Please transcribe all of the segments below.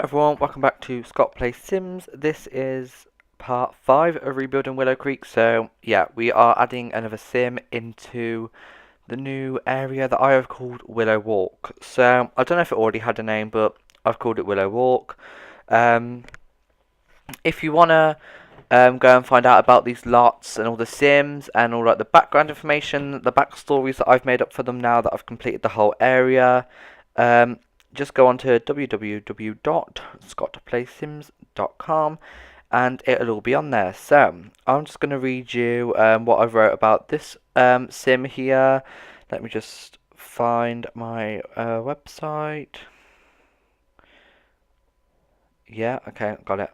everyone, welcome back to Scott Plays Sims. This is part 5 of rebuilding Willowcreek. So yeah, we are adding another sim into the new area that I have called Willow Walk. So I don't know if it already had a name, but I've called it Willow Walk. If you wanna go and find out about these lots and all the sims and all like the background information, the backstories that I've made up for them now that I've completed the whole area, just go on to www.scottplaysims.com and it'll all be on there. So I'm just going to read you what I wrote about this sim here. Let me just find my website. Yeah, okay, got it.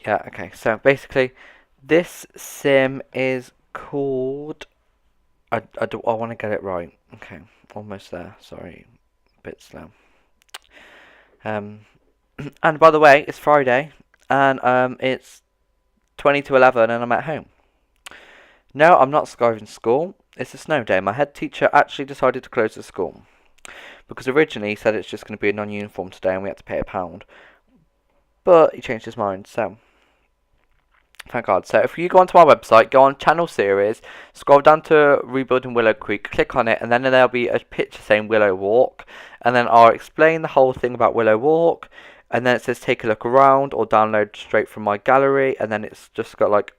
Yeah, okay. So basically, this sim is called. I want to get it right. Okay, almost there. Sorry, a bit slow. And by the way, it's Friday, and it's 20 to 11, and I'm at home. No, I'm not skiving school. It's a snow day. My head teacher actually decided to close the school because originally he said it's just going to be a non-uniform today, and we had to pay £1. But he changed his mind, so thank God. So if you go onto my website, go on channel series, scroll down to Rebuilding Willowcreek, click on it, and then there'll be a picture saying Willow Walk, and then I'll explain the whole thing about Willow Walk, and then it says take a look around or download straight from my gallery, and then it's just got like,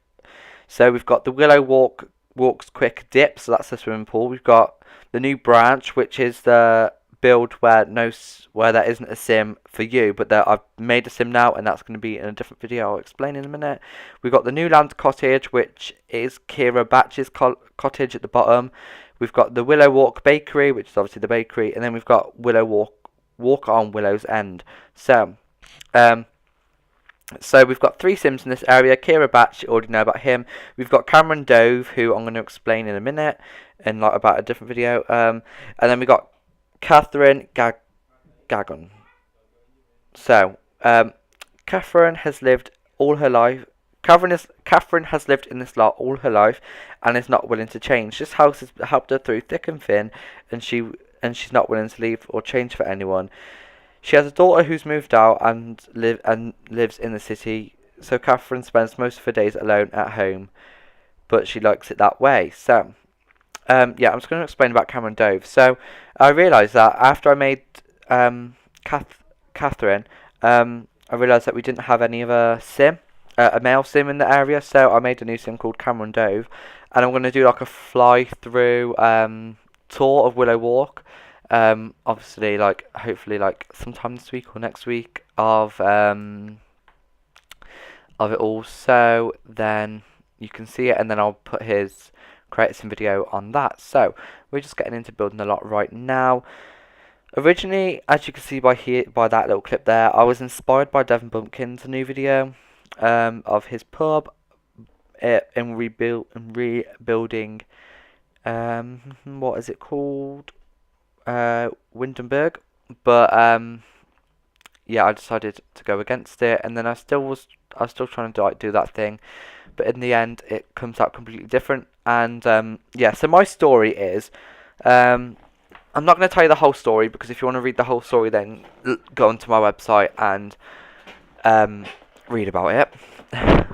so we've got the Willow Walks Quick Dip, so that's the swimming pool. We've got the new branch, which is the build where there isn't a sim for you, but I've made a sim now, and that's going to be in a different video I'll explain in a minute. We've got the new land cottage, which is Kira Batch's cottage at the bottom. We've got the Willow Walk bakery, which is obviously the bakery, and then we've got Willow Walk on Willow's End. So we've got 3 sims in this area. Kira Batch, you already know about him. We've got Cameron Dove, who I'm going to explain in a minute, and like about a different video. And then we've got Catherine Gagon. So, Catherine has lived all her life. Catherine has lived in this lot all her life, and is not willing to change. This house has helped her through thick and thin, and she's not willing to leave or change for anyone. She has a daughter who's moved out and lives in the city. So Catherine spends most of her days alone at home, but she likes it that way. So, yeah, I'm just going to explain about Cameron Dove. So, I realised that after I made Catherine, I realised that we didn't have any other sim, a male sim in the area. So I made a new sim called Cameron Dove, and I'm going to do like a fly through tour of Willow Walk. Obviously, like hopefully, like sometime this week or next week of it all. So then you can see it, and then I'll put his creating video on that. So we're just getting into building a lot right now. Originally, as you can see by that little clip there, I was inspired by Devin Bumpkin's new video of his pub in rebuilding. What is it called? Windenburg. But yeah, I decided to go against it, and then I was still trying to do that thing, but in the end it comes out completely different. And yeah, so my story is, I'm not going to tell you the whole story, because if you want to read the whole story, then go onto my website and read about it.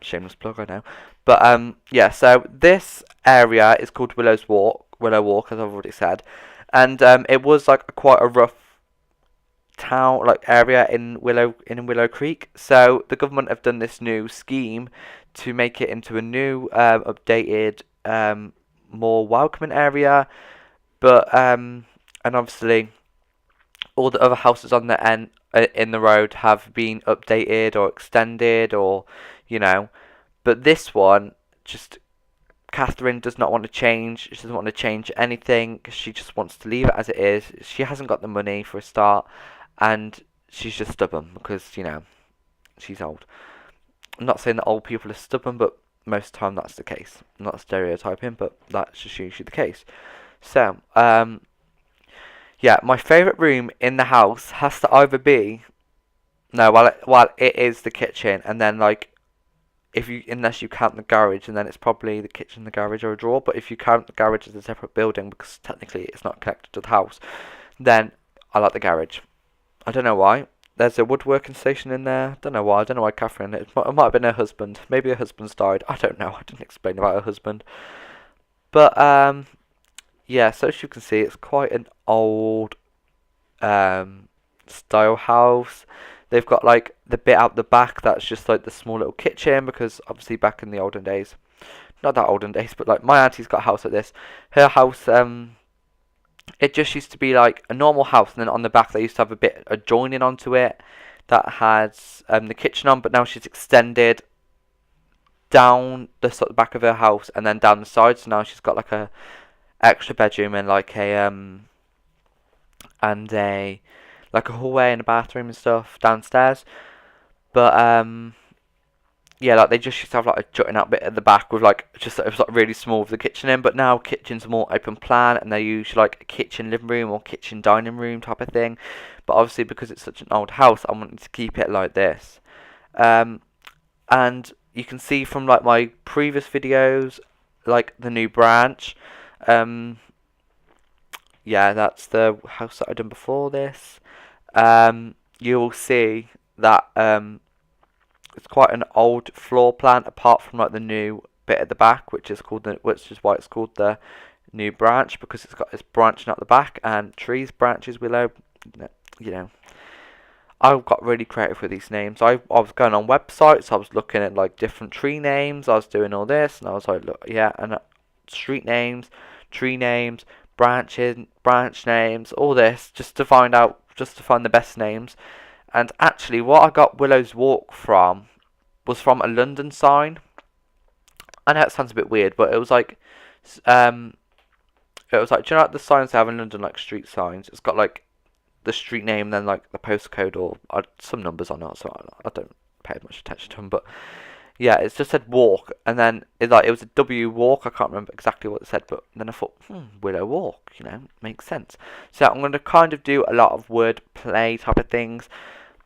Shameless plug, I know. But yeah, so this area is called Willow Walk, as I've already said, and it was like quite a rough town, like area in Willowcreek. So the government have done this new scheme to make it into a new updated, more welcoming area. But and obviously all the other houses on the end in the road have been updated or extended, or but this one, just Catherine does not want to change. She doesn't want to change anything. She just wants to leave it as it is. She hasn't got the money for a start, and she's just stubborn because she's old. I'm not saying that old people are stubborn, but most of the time that's the case. I'm not stereotyping, but that's just usually the case. So, yeah, my favourite room in the house has to either be, no, well, it is the kitchen, and then like unless you count the garage, and then it's probably the kitchen, the garage, or a drawer. But if you count the garage as a separate building, because technically it's not connected to the house, then I like the garage. I don't know why. There's a woodworking station in there. Don't know why. I don't know why Catherine. It might have been her husband. Maybe her husband's died. I don't know. I didn't explain about her husband. But yeah. So as you can see, it's quite an old style house. They've got like the bit out the back that's just like the small little kitchen, because obviously back in the olden days, not that olden days, but like my auntie's got a house like this. Her house, it just used to be like a normal house, and then on the back they used to have a bit adjoining onto it that has the kitchen on, but now she's extended down the sort of back of her house and then down the side, so now she's got like a extra bedroom and like a like a hallway and a bathroom and stuff downstairs. But yeah, like they just used to have like a jutting out bit at the back with like just, it was like really small with the kitchen in, but now kitchens are more open plan, and they usually like a kitchen living room or kitchen dining room type of thing. But obviously because it's such an old house, I wanted to keep it like this. And you can see from like my previous videos, like the new branch. Yeah, that's the house that I done before this. You'll see that it's quite an old floor plan, apart from like the new bit at the back, which is why it's called the new branch, because it's got this branching out the back, and trees, branches, willow, you know. I got really creative with these names. I was going on websites, I was looking at like different tree names, I was doing all this, and I was like, look, yeah, and street names, tree names, branch names, all this, just to find the best names. And actually, what I got Willow's Walk from was from a London sign. I know it sounds a bit weird, but it was like, do you know like the signs they have in London, like street signs? It's got like the street name, then like the postcode or some numbers on it, so I don't pay much attention to them. But yeah, it just said walk, and then it was a W walk. I can't remember exactly what it said, but then I thought, Willow Walk, makes sense. So I'm going to kind of do a lot of word play type of things.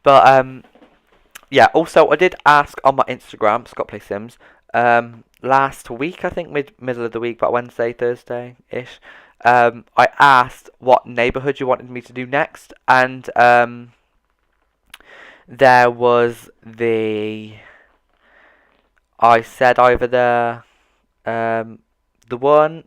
But yeah, also I did ask on my Instagram, ScottPlaysSims, last week, I think middle of the week, about Wednesday, Thursday-ish, I asked what neighbourhood you wanted me to do next, and there was I said either the one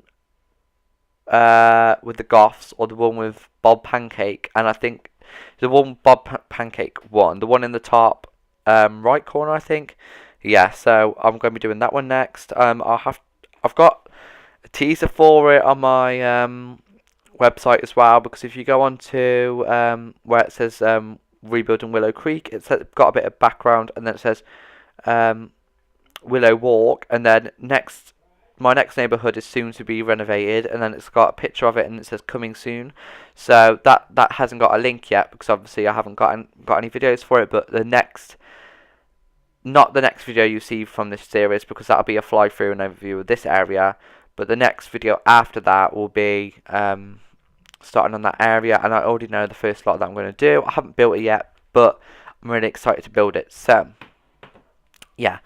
with the Goths, or the one with Bob Pancake, and I think the one Bob Pancake won, the one in the top right corner, I think. Yeah, so I'm going to be doing that one next. I've got a teaser for it on my website as well, because if you go on to where it says rebuilding Willowcreek, it's got a bit of background, and then it says Willow Walk, and then my next neighbourhood is soon to be renovated, and then it's got a picture of it, and it says coming soon. So that hasn't got a link yet, because obviously I haven't got any videos for it. But not the next video you see from this series, because that'll be a fly through and overview of this area. But the next video after that will be starting on that area, and I already know the first lot that I'm going to do. I haven't built it yet, but I'm really excited to build it. So yeah.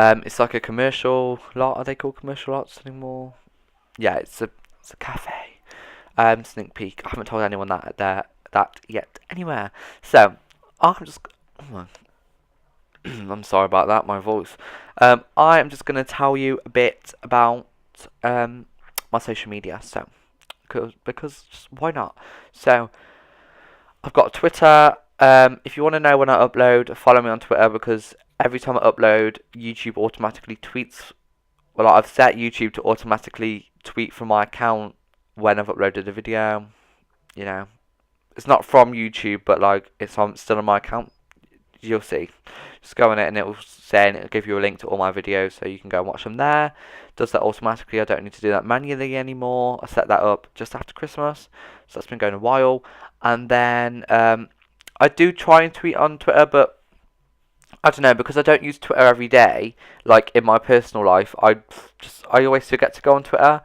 It's like a commercial lot. Are they called commercial lots anymore? Yeah, it's a cafe. Sneak peek. I haven't told anyone that yet anywhere. So I'm just. I'm sorry about that. My voice. I am just gonna tell you a bit about my social media. So because just why not? So I've got Twitter. If you want to know when I upload, follow me on Twitter, because every time I upload, YouTube automatically tweets. Well, I've set YouTube to automatically tweet from my account when I've uploaded a video. It's not from YouTube, but like it's still on my account. You'll see. Just go on it, and it will say, and it'll give you a link to all my videos, so you can go and watch them there. It does that automatically. I don't need to do that manually anymore. I set that up just after Christmas, so that's been going a while. And then I do try and tweet on Twitter, but I don't know, because I don't use Twitter every day, like in my personal life. I always forget to go on Twitter.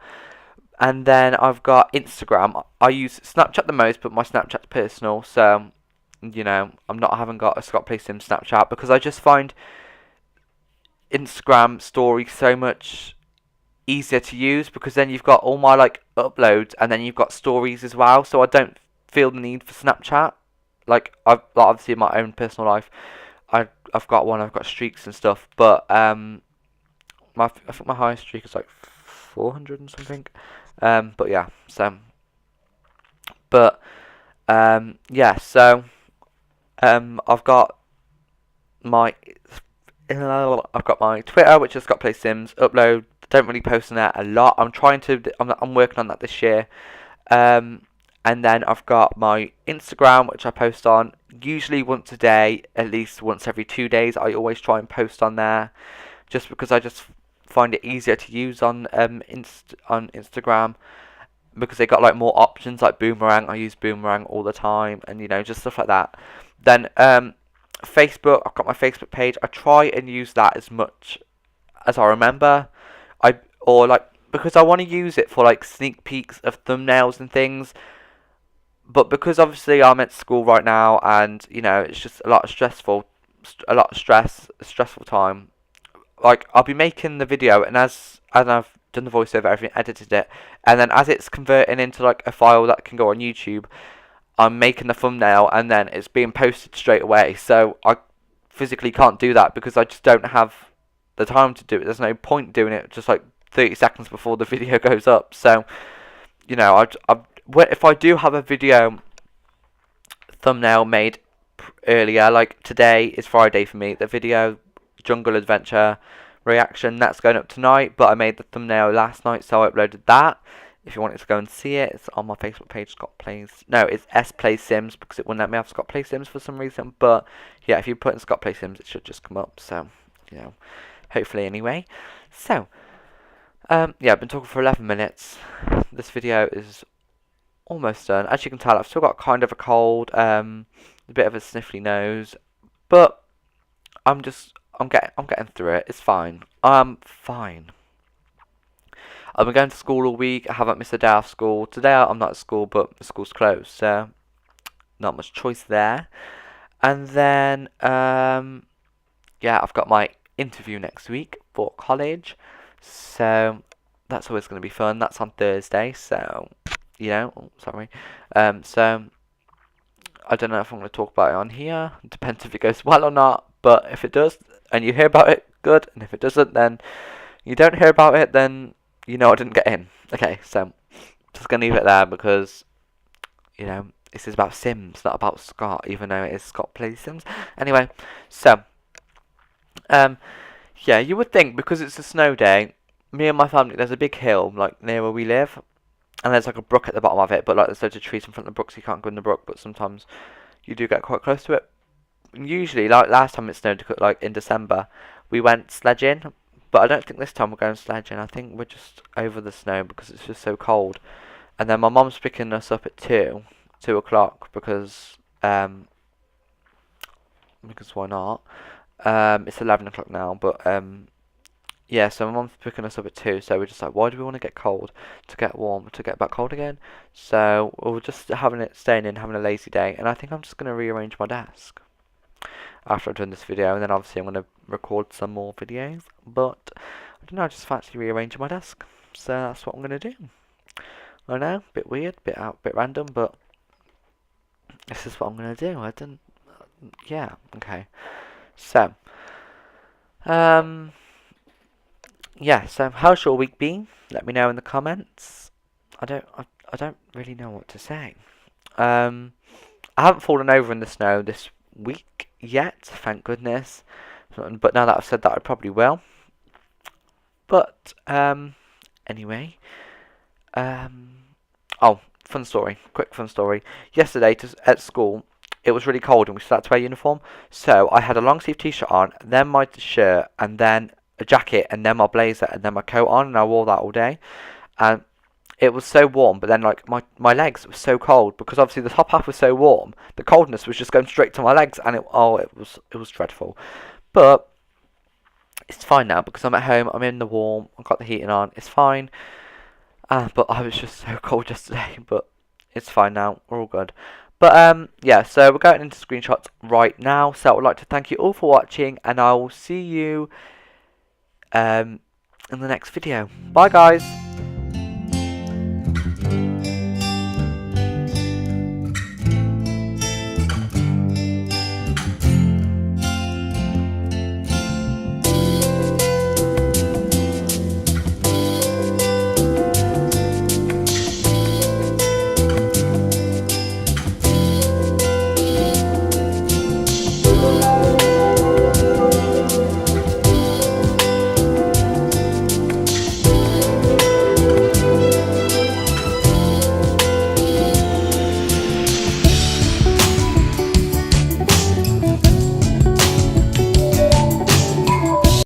And then I've got Instagram. I use Snapchat the most, but my Snapchat's personal, so I haven't got a ScottPlaysSims Snapchat, because I just find Instagram stories so much easier to use, because then you've got all my like uploads and then you've got stories as well, so I don't feel the need for Snapchat. Like I've like, obviously in my own personal life I've got streaks and stuff, but I think my highest streak is like 400 and something. But yeah, so but yeah, so I've got my Twitter, which has ScottPlaysSims. Upload. Don't really post on that a lot. I'm working on that this year. And then I've got my Instagram, which I post on usually once a day, at least once every 2 days. I always try and post on there, just because I just find it easier to use on on Instagram, because they got like more options like Boomerang. I use Boomerang all the time, and just stuff like that. Then Facebook, I've got my Facebook page. I try and use that as much as I remember. Because I want to use it for like sneak peeks of thumbnails and things. But because obviously I'm at school right now, and it's just a lot of stressful time. Like I'll be making the video, and as I've done the voiceover, everything, edited it, and then as it's converting into like a file that can go on YouTube, I'm making the thumbnail, and then it's being posted straight away. So I physically can't do that because I just don't have the time to do it. There's no point doing it just like 30 seconds before the video goes up. So if I do have a video thumbnail made earlier, like today is Friday for me, the video Jungle Adventure reaction, that's going up tonight, but I made the thumbnail last night, so I uploaded that. If you wanted to go and see it, it's on my Facebook page, it's SPlaysSims, because it wouldn't let me have ScottPlaysSims for some reason, but yeah, if you put in ScottPlaysSims, it should just come up, so, hopefully anyway. So, yeah, I've been talking for 11 minutes. This video is almost done. As you can tell, I've still got kind of a cold, a bit of a sniffly nose, but I'm getting through it. It's fine. I'm fine. I've been going to school all week. I haven't missed a day off school. Today I'm not at school, but the school's closed, so not much choice there. And then, yeah, I've got my interview next week for college, so that's always going to be fun. That's on Thursday, so, sorry. So, I don't know if I'm going to talk about it on here. It depends if it goes well or not, but if it does, and you hear about it, good, and if it doesn't, then you don't hear about it, then I didn't get in. Okay, so just gonna leave it there, because this is about Sims, not about Scott, even though it is Scott Plays Sims. Anyway, so yeah, you would think, because it's a snow day, me and my family, there's a big hill like near where we live, and there's like a brook at the bottom of it, but like there's loads of trees in front of the brook, so you can't go in the brook, but sometimes you do get quite close to it. Usually, like last time it snowed, like in December, we went sledging. But I don't think this time we're going sledging. I think we're just over the snow because it's just so cold. And then my mum's picking us up at 2 o'clock, because why not? It's 11 o'clock now, but yeah, so my mum's picking us up at 2, so we're just like, why do we want to get cold? To get warm, to get back cold again? So we're just staying in, having a lazy day, and I think I'm just going to rearrange my desk after I've done this video, and then obviously I'm going to record some more videos, but I don't know, I just fancy rearranging my desk, so that's what I'm going to do. I know, bit weird, bit random, but this is what I'm going to do. Yeah, okay. So, yeah, so how's your week been? Let me know in the comments. I don't really know what to say. I haven't fallen over in the snow this week yet, thank goodness, but now that I've said that, I probably will. But anyway, oh, quick fun story. Yesterday at school, it was really cold and we still had to wear uniform, so I had a long sleeve t-shirt on, then my shirt, and then a jacket, and then my blazer, and then my coat on, and I wore that all day, and it was so warm, but then like my legs were so cold, because obviously the top half was so warm, the coldness was just going straight to my legs, and it was dreadful. But it's fine now, because I'm at home, I'm in the warm, I've got the heating on, it's fine. But I was just so cold yesterday, but it's fine now, we're all good. But yeah, so we're going into screenshots right now, so I would like to thank you all for watching, and I will see you in the next video. Bye guys!